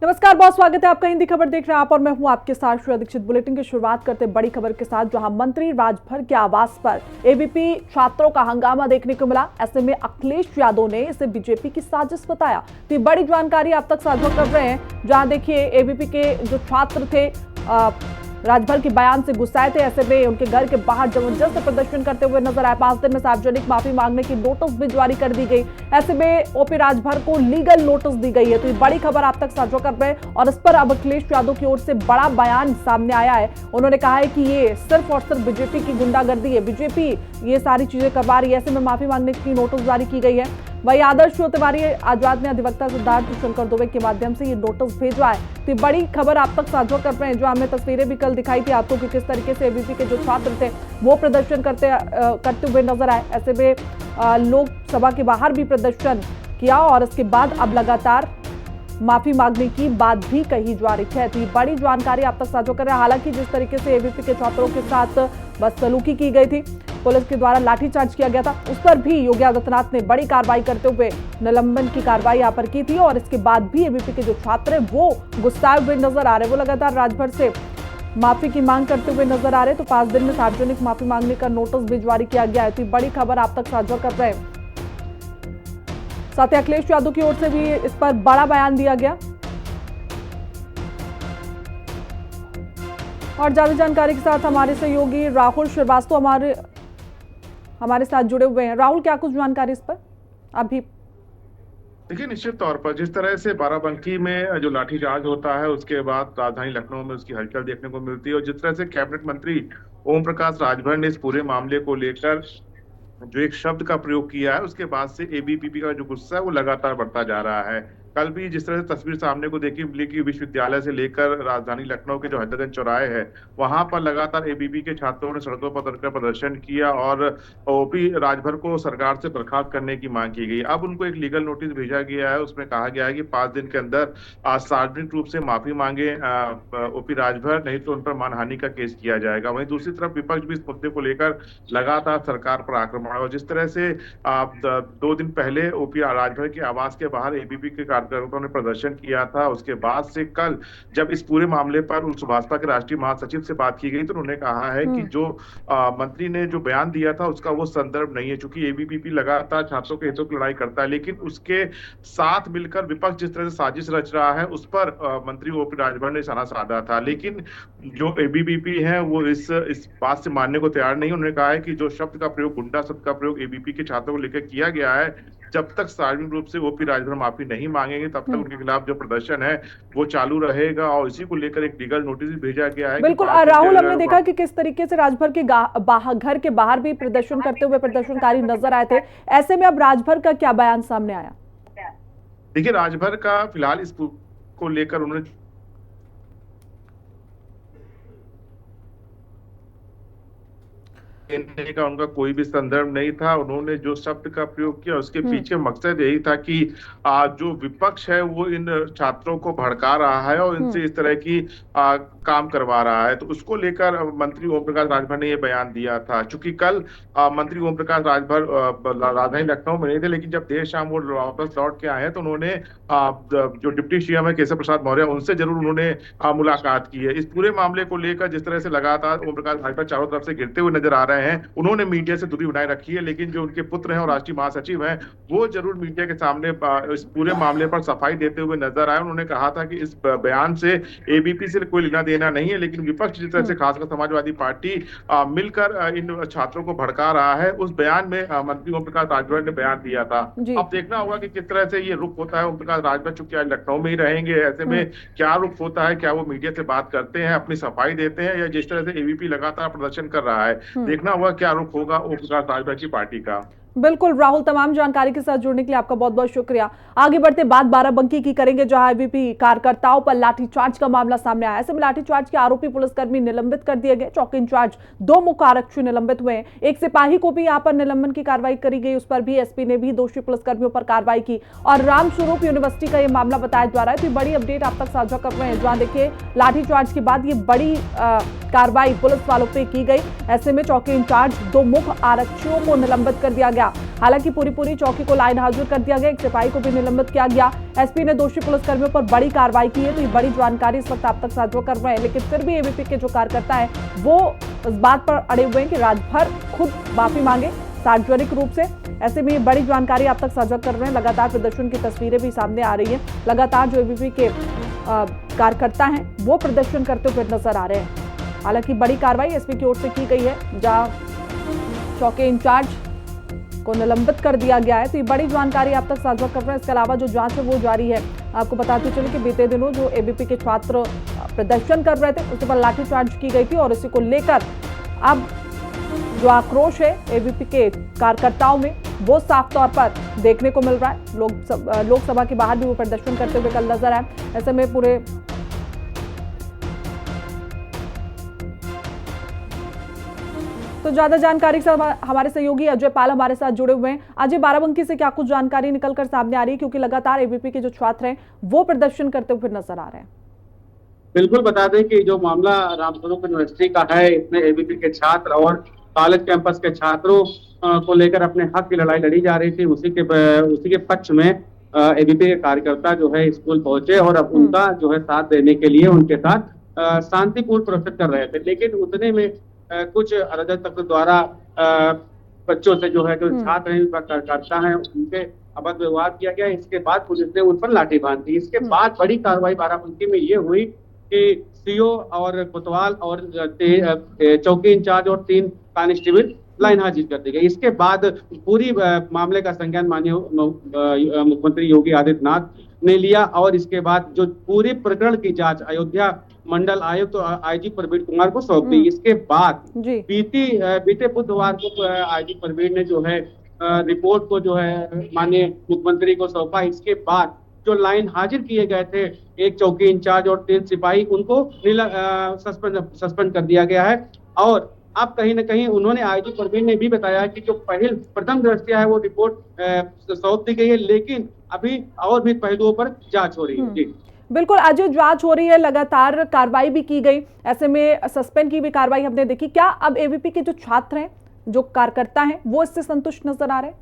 नमस्कार, बहुत स्वागत है आपका। हिंदी खबर देख रहे हैं आप और मैं हूं आपके साथ श्रेया दीक्षित। बुलेटिन की शुरुआत करते बड़ी खबर के साथ, जहां मंत्री राजभर के आवास पर एबीपी छात्रों का हंगामा देखने को मिला। ऐसे में अखिलेश यादव ने इसे बीजेपी की साजिश बताया। तो बड़ी जानकारी आप तक साझा कर रहे हैं, जहां देखिए एबीपी के जो छात्र थे राजभर के बयान से गुस्साए थे। ऐसे में उनके घर के बाहर जबरदस्त प्रदर्शन करते हुए नजर आए। 5 दिन में सार्वजनिक माफी मांगने की नोटिस भी जारी कर दी गई। ऐसे में ओपी राजभर को लीगल नोटिस दी गई है। तो ये बड़ी खबर आप तक साझा कर रहे हैं और इस पर अब अखिलेश यादव की ओर से बड़ा बयान सामने आया है। उन्होंने कहा है कि ये सिर्फ और सिर्फ बीजेपी की गुंडागर्दी है, बीजेपी ये सारी चीजें करवा रही है। ऐसे में माफी मांगने की नोटिस जारी की गई है। वही आदर्श तिवारी आजाद ने अधिवक्ता सिद्धार्थ शंकर दुबे के माध्यम से ये नोटिस भेजा है। तो बड़ी खबर आप तक साझा कर रहे हैं, जो हमें तस्वीरें भी कल दिखाई थी आपको कि किस तरीके से एबीपी के जो छात्र थे वो प्रदर्शन करते हुए नजर आए। ऐसे में लोकसभा के बाहर भी प्रदर्शन किया और इसके बाद अब लगातार माफी मांगने की बात भी कही जा रही है। तो ये बड़ी जानकारी आप तक साझा कर रहे हैं। हालांकि जिस तरीके से एबीपी के छात्रों के साथ बदसलूकी की गई थी, पुलिस के द्वारा लाठीचार्ज किया गया था, उस पर भी योगी आदित्यनाथ ने बड़ी कार्रवाई करते हुए निलंबन की कार्रवाई यहाँ पर की थी। और इसके बाद भी एबीपी के जो छात्र हैं वो गुस्साए हुए नजर आ रहे हैं। वो लगातार राजभर से माफी की मांग करते हुए नजर आ रहे हैं। तो 5 दिन में सार्वजनिक माफी मांगने का नोटिस भी जारी किया गया है। तो बड़ी खबर आप तक साझा कर रहे हैं। साथ ही अखिलेश यादव की ओर से भी इस पर बड़ा बयान दिया गया। और ज्यादा जानकारी के साथ हमारे सहयोगी राहुल श्रीवास्तव हमारे साथ जुड़े हुए हैं। राहुल, क्या कुछ जानकारी इस पर अभी? देखिए, निश्चित तौर पर जिस तरह से बाराबंकी में जो लाठीचार्ज होता है, उसके बाद राजधानी लखनऊ में उसकी हलचल देखने को मिलती है, और जिस तरह से कैबिनेट मंत्री ओम प्रकाश राजभर ने इस पूरे मामले को लेकर जो एक शब्द का प्रयोग किया है, उसके बाद से एबीवीपी का जो गुस्सा है वो लगातार बढ़ता जा रहा है। कल भी जिस तरह से तस्वीर सामने को देखी मिली कि विश्वविद्यालय से लेकर राजधानी लखनऊ के जो हजरतगंज चौराहे है, वहां पर लगातार एबीवीपी के छात्रों ने सड़कों पर उतरकर प्रदर्शन किया और ओपी राजभर को सरकार से बर्खास्त करने की मांग की गई। अब उनको एक लीगल नोटिस भेजा गया है। उसमें कहा गया है कि 5 दिन के अंदर सार्वजनिक रूप से माफी मांगे ओपी राजभर, नहीं तो उन पर मानहानि का केस किया जाएगा। वहीं दूसरी तरफ विपक्ष भी इस मुद्दे को लेकर लगातार सरकार पर आक्रमण, और जिस तरह से 2 दिन पहले ओपी राजभर के आवास के बाहर एबीपी के कार्यकर्ताओं ने प्रदर्शन किया था, उसके बाद से कल जब इस पूरे मामले पर भाजपा के राष्ट्रीय महासचिव से बात की गई तो उन्होंने कहा है कि जो मंत्री ने जो बयान दिया था उसका वो संदर्भ नहीं है। चूंकि एबीवीपी लगातार छात्रों के हितों की लड़ाई करता है, लेकिन उसके साथ मिलकर विपक्ष जिस तरह से साजिश रच रहा है उस पर मंत्री ओपी राजभर ने निशाना साधा था। लेकिन जो एबीवीपी है वो इस बात से मानने को तैयार नहीं। उन्होंने कहा है कि जो शब्द का प्रयोग, गुंडा शब्द का प्रयोग एबीपी के छात्रों को लेकर किया गया है, जब तक सार्वजनिक रूप से ओपी राजभर माफी नहीं मांगेंगे तब तक उनके खिलाफ जो प्रदर्शन है वो चालू रहेगा। और इसी को लेकर एक लीगल नोटिस भी भेजा गया है। बिल्कुल राहुल, हमने देखा कि किस तरीके से राजभर के घर के बाहर भी प्रदर्शन करते हुए प्रदर्शनकारी नजर आए थे। ऐसे में अब राजभर का क्या बयान सामने आया? देखिए, राजभर का फिलहाल इस को लेकर उन्होंने कहने का उनका कोई भी संदर्भ नहीं था। उन्होंने जो शब्द का प्रयोग किया उसके पीछे मकसद यही था कि जो विपक्ष है वो इन छात्रों को भड़का रहा है और इनसे इस तरह की काम करवा रहा है। तो उसको लेकर मंत्री ओम प्रकाश राजभर ने ये बयान दिया था। चूंकि कल मंत्री ओम प्रकाश राजभर राजधानी लखनऊ में नहीं थे, लेकिन जब देर शाम वो वापस लौट के आए हैं तो उन्होंने जो डिप्टी सीएम है केशव प्रसाद मौर्य, उनसे जरूर उन्होंने मुलाकात की है। इस पूरे मामले को लेकर जिस तरह से लगातार ओम प्रकाश राजभर चारों तरफ से गिरते हुए नजर आ रहे हैं, उन्होंने मीडिया से दूरी बनाए रखी है। लेकिन जो उनके पुत्र हैं और राष्ट्रीय महासचिव हैं, वो जरूर मीडिया के सामने इस पूरे मामले पर सफाई देते हुए नजर आए। उन्होंने कहा था कि इस बयान से एबीपी से कोई लेना देना नहीं है, लेकिन विपक्ष जिस तरह से खासकर समाजवादी पार्टी मिलकर इन छात्रों को भड़का रहा है, उस बयान में मंत्री ओम प्रकाश राजभर ने बयान दिया था। अब देखना होगा कि किस तरह से ये रुख होता है। ओम प्रकाश राजभर चूंकि आज लखनऊ में ही रहेंगे, ऐसे में क्या रुख होता है, क्या वो मीडिया से बात करते हैं, अपनी सफाई देते हैं, या जिस तरह से एबीपी लगातार प्रदर्शन कर रहा है, देखना होगा क्या रुख होगा ओम प्रकाश राजभर की पार्टी का। बिल्कुल राहुल, तमाम जानकारी के साथ जुड़ने के लिए आपका बहुत बहुत शुक्रिया। आगे बढ़ते बात बाराबंकी की करेंगे, जहां एबीपी कार्यकर्ताओं पर लाठीचार्ज का मामला सामने आया। ऐसे में लाठीचार्ज के आरोपी पुलिसकर्मी निलंबित कर दिए गए। चौकी इंचार्ज 2 मुख्य आरक्षी निलंबित हुए हैं। एक सिपाही को भी यहां पर निलंबन की कार्रवाई करी गई, उस पर भी एसपी ने भी दोषी पुलिसकर्मियों पर कार्रवाई की। और रामस्वरूप यूनिवर्सिटी का यह मामला बताया जा रहा है। तो बड़ी अपडेट आप तक साझा कर रहे हैं, जहां देखिए लाठीचार्ज के बाद ये बड़ी कार्रवाई पुलिस वालों पर की गई। ऐसे में चौकी इंचार्ज 2 मुख्य आरक्षियों को निलंबित कर दिया गया। गया। हालांकि पूरी चौकी को लाइन हाजिर कर दिया गया, एक सिपाही को भी निलंबित किया गया। एसपी ने दोषी पुलिसकर्मियों पर बड़ी कार्रवाई की है, तो ये बड़ी जानकारी इस वक्त आप तक साझा कर रहे हैं। लेकिन फिर भी एबीपी के जो कार्यकर्ता है वो इस बात पर अड़े हुए हैं कि राजभर खुद माफी मांगे सार्वजनिक रूप से। ऐसे में ये बड़ी जानकारी आप तक साझा कर रहे हैं। लगातार प्रदर्शन की तस्वीरें भी सामने आ रही हैं। लगातार जो एबीपी के कार्यकर्ता हैं वो प्रदर्शन करते हुए नजर आ रहे हैं। हालांकि बड़ी कार्रवाई एसपी की ओर से की गई है, जहां चौकी इंचार्ज को निलंबित कर दिया गया है। तो ये बड़ी जानकारी आप तक साझा कर रहे हैं। इसके अलावा जो जांच है वो जारी है। आपको बताते चले कि बीते दिनों जो एबीपी के छात्र प्रदर्शन कर रहे थे उसके पर लाठीचार्ज की गई थी और इसी को लेकर अब जो आक्रोश है एबीपी के कार्यकर्ताओं में वो साफ तौर पर देखने को मिल रहा है। लोकसभा के बाहर भी वो प्रदर्शन करते हुए कल नजर आए। ऐसे में पूरे तो ज्यादा जानकारी से हमारे सहयोगी अजय पाल हमारे साथ जुड़े हुए हैं। अजय, बाराबंकी से क्या कुछ जानकारी निकलकर सामने आ रही है, क्योंकि लगातार एबीपी के जो छात्र हैं वो प्रदर्शन करते हुए नजर आ रहे हैं? बिल्कुल बता दें कि जो मामला रामस्वरूप यूनिवर्सिटी का है, इसमें एबीपी के छात्र और कॉलेज कैंपस के छात्रों को लेकर अपने हक की लड़ाई लड़ी जा रही थी। उसी के पक्ष में एबीपी के कार्यकर्ता जो है स्कूल पहुंचे और अब उनका जो है साथ देने के लिए उनके साथ शांतिपूर्ण प्रोटेस्ट कर रहे थे। लेकिन उतने में कुछ अराजक तत्व द्वारा बच्चों से जो है जो छात्र हैं कार्यकर्ता हैं उनके अभद्र व्यवहार किया गया। इसके बाद पुलिस ने उन पर लाठी बांध दी। इसके बाद बड़ी कार्रवाई बाराबंकी में ये हुई कि सीओ और कोतवाल और चौकी इंचार्ज और 3 कांस्टेबल लाइन हाजिर कर दी गई। इसके बाद पूरी मामले का संज्ञान माननीय मुख्यमंत्री योगी आदित्यनाथ ने लिया और इसके बाद जो पूरे प्रकरण की जांच अयोध्या मंडल आयुक्त तो आईजी प्रवीण कुमार को सौंप दी। इसके बाद बीते बुधवार को आईजी प्रवीण ने जो है रिपोर्ट को जो है माननीय मुख्यमंत्री को सौंपा। इसके बाद जो लाइन हाजिर किए गए थे, एक चौकी इंचार्ज और 3 सिपाही, उनको सस्पेंड कर दिया गया है। और अब कहीं ना कहीं उन्होंने आईजी प्रवीण ने भी बताया कि जो प्रथम दृष्टया है वो रिपोर्ट सौंप दी गई है, लेकिन अभी और भी पहलुओं पर जांच हो रही है। जी बिल्कुल अजय, जांच हो रही है, लगातार कार्रवाई भी की गई। ऐसे में सस्पेंड की भी कार्रवाई हमने देखी। क्या अब एबीपी के जो छात्र हैं, जो कार्यकर्ता हैं, वो इससे संतुष्ट नजर आ रहे हैं?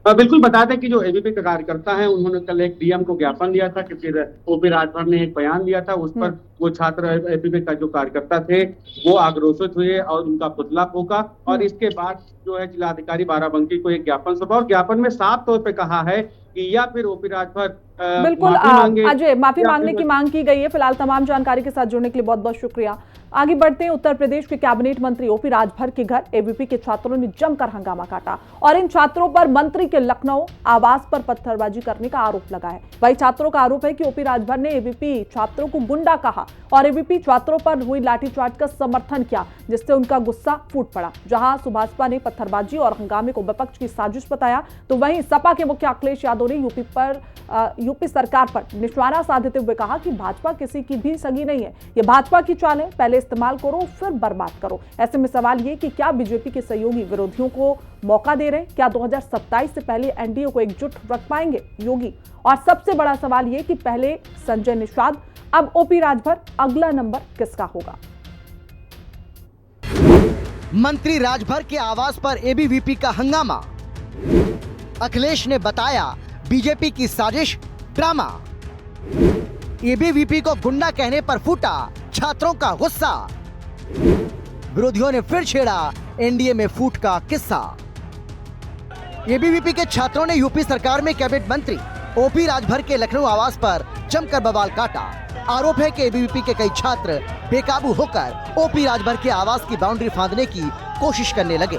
बिल्कुल बता दें कि जो एबीपी का कार्यकर्ता है उन्होंने कल एक डीएम को ज्ञापन दिया था कि फिर ओपी राजभर ने एक बयान दिया था। उस पर वो छात्र एबीपी का जो कार्यकर्ता थे वो आक्रोशित हुए और उनका पुतला फूंका। और इसके बाद जो है जिलाधिकारी बाराबंकी को एक ज्ञापन सौंपा और ज्ञापन में साफ तौर पे कहा है कि या फिर ओपी राजभर बिल्कुल अजय माफी मांगने की मांग की गई है। फिलहाल तमाम जानकारी के साथ जुड़ने के लिए बहुत बहुत शुक्रिया। आगे बढ़ते हैं। उत्तर प्रदेश के कैबिनेट मंत्री ओपी राजभर के घर एबीपी के छात्रों ने जमकर हंगामा काटा और इन छात्रों पर मंत्री के लखनऊ आवास पर पत्थरबाजी करने का आरोप लगा है। वही छात्रों का आरोप है कि ओपी राजभर ने एबीपी छात्रों को गुंडा कहा और एबीपी छात्रों पर हुई लाठीचार्ज का समर्थन किया, जिससे उनका गुस्सा फूट पड़ा। जहां सुभाषपा ने पत्थरबाजी और हंगामे को विपक्ष की साजिश बताया, तो वहीं सपा के मुख्य अखिलेश यादव ने यूपी सरकार पर निशाना साधते हुए कहा कि भाजपा किसी की भी सगी नहीं है, ये भाजपा की चाल है, पहले इस्तेमाल करो फिर बर्बाद करो। ऐसे में सवाल ये कि क्या बीजेपी के सहयोगी विरोधियों को मौका दे रहे हैं? क्या 2027 से पहले एनडीए को एकजुट रख पाएंगे योगी? और सबसे बड़ा सवाल ये कि पहले संजय निषाद, अब ओपी राजभर, अगला नंबर किसका होगा? मंत्री राजभर के आवास पर एबीवीपी का हंगामा, अखिलेश ने बताया बीजेपी की साजिश ड्रामा। एबीवीपी को गुंडा कहने पर फूटा छात्रों का गुस्सा। विरोधियों ने फिर छेड़ा एनडीए में फूट का किस्सा। एबीवीपी के छात्रों ने यूपी सरकार में कैबिनेट मंत्री ओपी राजभर के लखनऊ आवास पर जमकर बवाल काटा। आरोप है कि एबीवीपी के कई छात्र बेकाबू होकर ओपी राजभर के आवास की बाउंड्री फांदने की कोशिश करने लगे।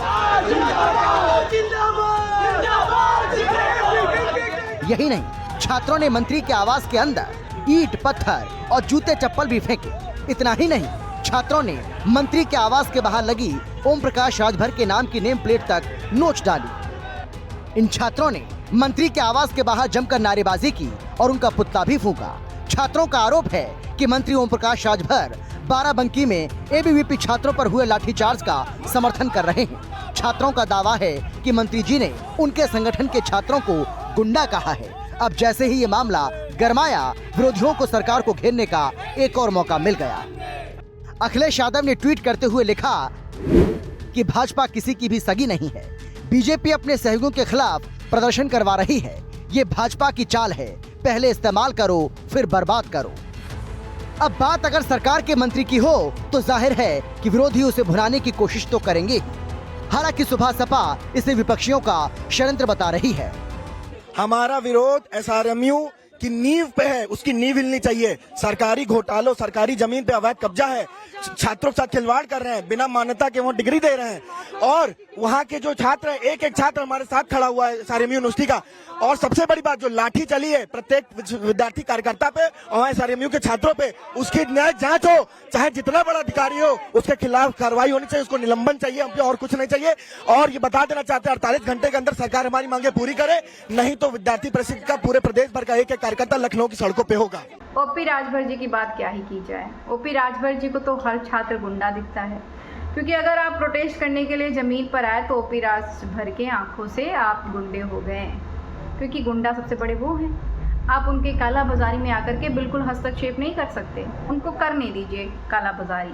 यही नहीं, छात्रों ने मंत्री के आवास के अंदर ईंट, पत्थर और जूते चप्पल भी फेंके। इतना ही नहीं, छात्रों ने मंत्री के आवास के बाहर लगी ओम प्रकाश राजभर के नाम की नेम प्लेट तक नोच डाली। इन छात्रों ने मंत्री के आवास के बाहर जमकर नारेबाजी की और उनका पुतला भी फूंका। छात्रों का आरोप है कि मंत्री ओम प्रकाश राजभर बाराबंकी में एबीवीपी छात्रों पर हुए लाठीचार्ज का समर्थन कर रहे हैं। छात्रों का दावा है कि मंत्री जी ने उनके संगठन के छात्रों को गुंडा कहा है। अब जैसे ही ये मामला गरमाया, विरोधियों को सरकार को घेरने का एक और मौका मिल गया। अखिलेश यादव ने ट्वीट करते हुए लिखा कि भाजपा किसी की भी सगी नहीं है, बीजेपी अपने सहयोगियों के खिलाफ प्रदर्शन करवा रही है। ये भाजपा की चाल है, पहले इस्तेमाल करो फिर बर्बाद करो। अब बात अगर सरकार के मंत्री की हो तो जाहिर है कि विरोधी उसे भुनाने की कोशिश तो करेंगे ही। हालांकि सुबह सपा इसे विपक्षियों का षड्यंत्र बता रही है। हमारा विरोध एसआरएमयू की नींव पे है, उसकी नींव हिलनी चाहिए। सरकारी घोटालों, सरकारी जमीन पे अवैध कब्जा है, छात्रों के साथ खिलवाड़ कर रहे हैं, बिना मान्यता के वो डिग्री दे रहे हैं और वहाँ के जो छात्र हैं, एक एक छात्र हमारे साथ खड़ा हुआ है एसआरएमयू यूनिवर्सिटी का। और सबसे बड़ी बात, जो लाठी चली है प्रत्येक विद्यार्थी कार्यकर्ता पे और एसआरएमयू के छात्रों पे, उसकी न्यायिक जांच हो, चाहे जितना बड़ा अधिकारी हो उसके खिलाफ कार्रवाई होनी चाहिए, उसको निलंबन चाहिए, हम पे और कुछ नहीं चाहिए। और ये बता देना चाहते हैं 48 घंटे के अंदर सरकार हमारी मांगे पूरी करे, नहीं तो विद्यार्थी परिषद का पूरे प्रदेश भर का एक एक कार्यकर्ता लखनऊ की सड़कों पे होगा। ओपी राजभर जी की बात क्या ही की जाए। ओपी राजभर जी को तो हर छात्र गुंडा दिखता है, क्योंकि अगर आप प्रोटेस्ट करने के लिए जमीन पर आए तो ओपी राजभर के आंखों से आप गुंडे हो गए, क्योंकि गुंडा सबसे बड़े वो हैं। आप उनके काला बाजारी में आकर के बिल्कुल हस्तक्षेप नहीं कर सकते, उनको करने दीजिए काला बाजारी।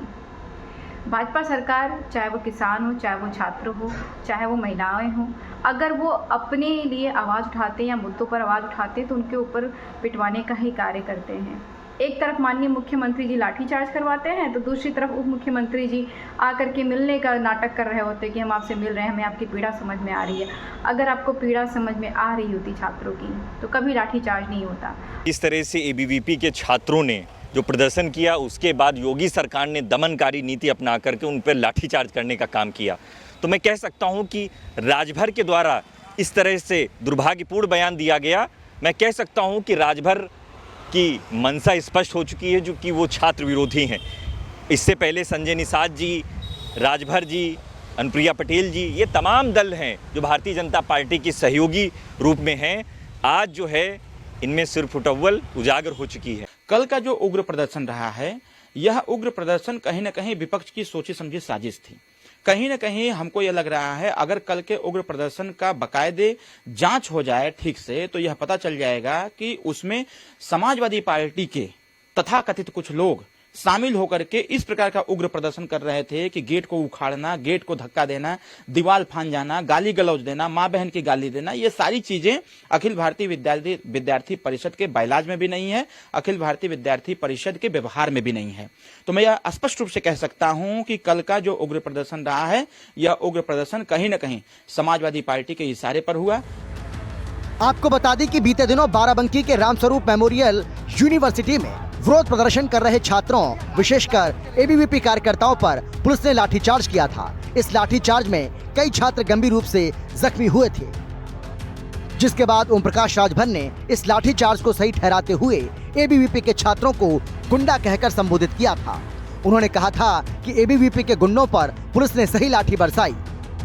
भाजपा सरकार, चाहे वो किसान हो, चाहे वो छात्र हो, चाहे वो महिलाएं हों, अगर वो अपने लिए आवाज़ उठाते हैं या मुद्दों पर आवाज़ उठाते हैं तो उनके ऊपर पिटवाने का ही कार्य करते हैं। एक तरफ माननीय मुख्यमंत्री जी लाठीचार्ज करवाते हैं तो दूसरी तरफ उप मुख्यमंत्री जी आकर के मिलने का नाटक कर रहे होते हैं कि हम आपसे मिल रहे हैं, हमें आपकी पीड़ा समझ में आ रही है। अगर आपको पीड़ा समझ में आ रही होती छात्रों की तो कभी लाठीचार्ज नहीं होता। इस तरह से एबीवीपी के छात्रों ने जो प्रदर्शन किया, उसके बाद योगी सरकार ने दमनकारी नीति अपना करके उन पर लाठीचार्ज करने का काम किया। तो मैं कह सकता हूं कि राजभर के द्वारा इस तरह से दुर्भाग्यपूर्ण बयान दिया गया। मैं कह सकता हूं कि राजभर की मंशा स्पष्ट हो चुकी है, जो कि वो छात्र विरोधी हैं। इससे पहले संजय निषाद जी, राजभर जी, अनुप्रिया पटेल जी, ये तमाम दल हैं जो भारतीय जनता पार्टी की सहयोगी रूप में हैं। आज जो है इनमें सिर्फ फुटअव्वल उजागर हो चुकी है। कल का जो उग्र प्रदर्शन रहा है, यह उग्र प्रदर्शन कहीं न कहीं विपक्ष की सोची समझी साजिश थी। कहीं न कहीं हमको यह लग रहा है अगर कल के उग्र प्रदर्शन का बाकायदे जांच हो जाए ठीक से तो यह पता चल जाएगा कि उसमें समाजवादी पार्टी के तथाकथित कुछ लोग शामिल होकर के इस प्रकार का उग्र प्रदर्शन कर रहे थे कि गेट को उखाड़ना, गेट को धक्का देना, दीवार फांद जाना, गाली गलौज देना, माँ बहन की गाली देना, ये सारी चीजें अखिल भारतीय विद्यार्थी परिषद के बायलाज में भी नहीं है, अखिल भारतीय विद्यार्थी परिषद के व्यवहार में भी नहीं है। तो मैं यह स्पष्ट रूप से कह सकता हूं कि कल का जो उग्र प्रदर्शन रहा है, यह उग्र प्रदर्शन कहीं न कहीं समाजवादी पार्टी के इशारे पर हुआ। आपको बता दें कि बीते दिनों बाराबंकी के रामस्वरूप मेमोरियल यूनिवर्सिटी में विरोध प्रदर्शन कर रहे छात्रों, विशेषकर एबीवीपी कार्यकर्ताओं पर पुलिस ने लाठीचार्ज किया था। इस लाठीचार्ज में कई छात्र गंभीर रूप से जख्मी हुए थे, जिसके बाद ओम प्रकाश राजभर ने इस लाठीचार्ज को सही ठहराते हुए एबीवीपी के छात्रों को गुंडा कहकर संबोधित किया था। उन्होंने कहा था कि एबीवीपी के गुंडों पर पुलिस ने सही लाठी बरसाई।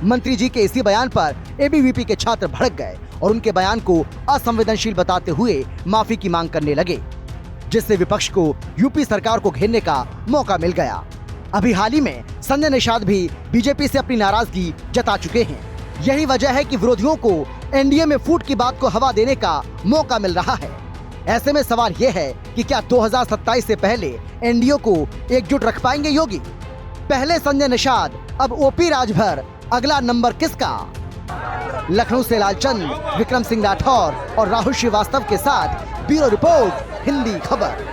मंत्री जी के इसी बयान पर एबीवीपी के छात्र भड़क गए और उनके बयान को असंवेदनशील बताते हुए माफी की मांग करने लगे, जिससे विपक्ष को यूपी सरकार को घेरने का मौका मिल गया। अभी हाल ही में संजय निषाद भी बीजेपी से अपनी नाराजगी जता चुके हैं। यही वजह है कि विरोधियों को एनडीए में फूट की बात को हवा देने का मौका मिल रहा है। ऐसे में सवाल ये है कि क्या 2027 से पहले एनडीए को एकजुट रख पाएंगे योगी? पहले संजय निषाद, अब ओपी राजभर, अगला नंबर किसका? लखनऊ से लालचंद, विक्रम सिंह राठौर और राहुल श्रीवास्तव के साथ ब्यूरो रिपोर्ट, हिंदी खबर।